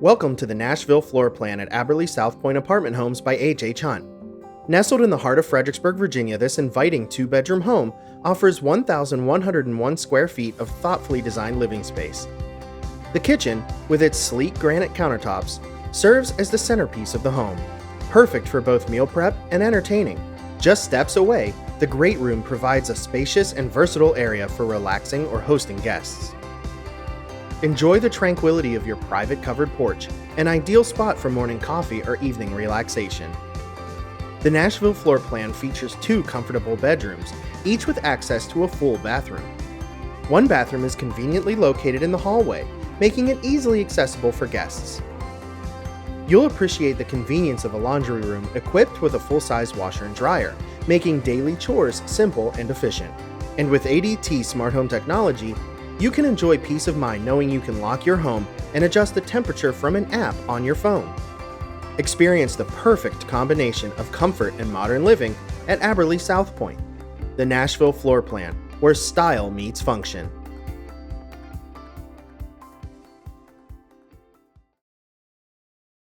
Welcome to the Nashville floor plan at Abberly Southpoint Apartment Homes by HHHunt. Nestled in the heart of Fredericksburg, Virginia, this inviting two-bedroom home offers 1,101 square feet of thoughtfully designed living space. The kitchen, with its sleek granite countertops, serves as the centerpiece of the home, perfect for both meal prep and entertaining. Just steps away, the great room provides a spacious and versatile area for relaxing or hosting guests. Enjoy the tranquility of your private covered porch, an ideal spot for morning coffee or evening relaxation. The Nashville floor plan features two comfortable bedrooms, each with access to a full bathroom. One bathroom is conveniently located in the hallway, making it easily accessible for guests. You'll appreciate the convenience of a laundry room equipped with a full-size washer and dryer, making daily chores simple and efficient. And with ADT smart home technology, you can enjoy peace of mind knowing you can lock your home and adjust the temperature from an app on your phone. Experience the perfect combination of comfort and modern living at Abberly Southpoint, the Nashville floor plan, where style meets function.